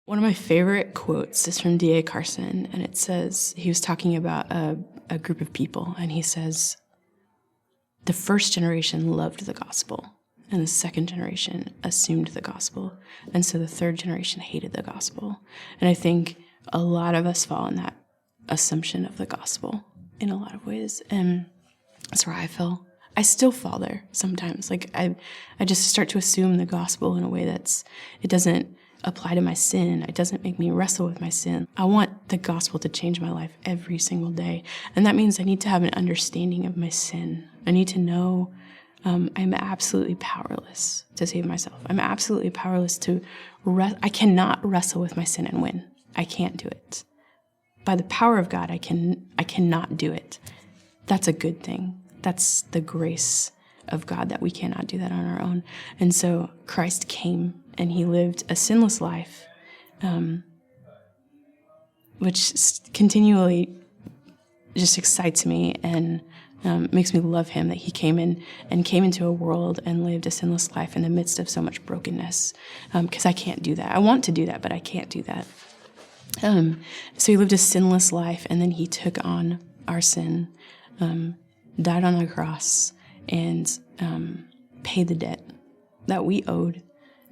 One of my favorite quotes is from D.A. Carson, and it says, he was talking about a group of people, and he says, the first generation loved the gospel, and the second generation assumed the gospel, and so the third generation hated the gospel. And I think a lot of us fall in that assumption of the gospel in a lot of ways, and that's where I fell. I still fall there sometimes. Like I just start to assume the gospel in a way it doesn't apply to my sin. It doesn't make me wrestle with my sin. I want the gospel to change my life every single day. And that means I need to have an understanding of my sin. I need to know I'm absolutely powerless to save myself. I'm absolutely powerless I cannot wrestle with my sin and win. I can't do it. By the power of God, I cannot do it. That's a good thing. That's the grace of God that we cannot do that on our own. And so Christ came and he lived a sinless life, which continually just excites me and makes me love him, that he came into a world and lived a sinless life in the midst of so much brokenness, because I can't do that. I want to do that, but I can't do that. So he lived a sinless life, and then he took on our sin, died on the cross, and paid the debt that we owed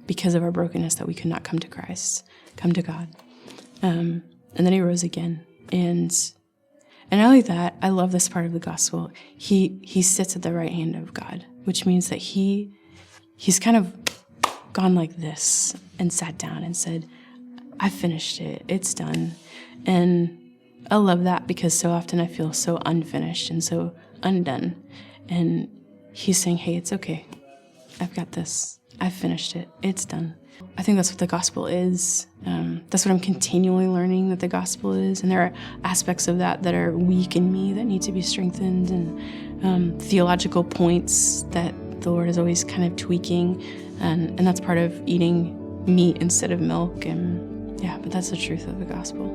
because of our brokenness, that we could not come to Christ, come to God. And then he rose again. And not only that, I love this part of the gospel. He sits at the right hand of God, which means that he's kind of gone like this and sat down and said, I finished it. It's done. And I love that, because so often I feel so unfinished and so undone. And he's saying, hey, it's okay. I've got this. I've finished it. It's done. I think that's what the gospel is. That's what I'm continually learning that the gospel is. And there are aspects of that are weak in me that need to be strengthened, and theological points that the Lord is always kind of tweaking. And that's part of eating meat instead of milk. And yeah, but that's the truth of the gospel.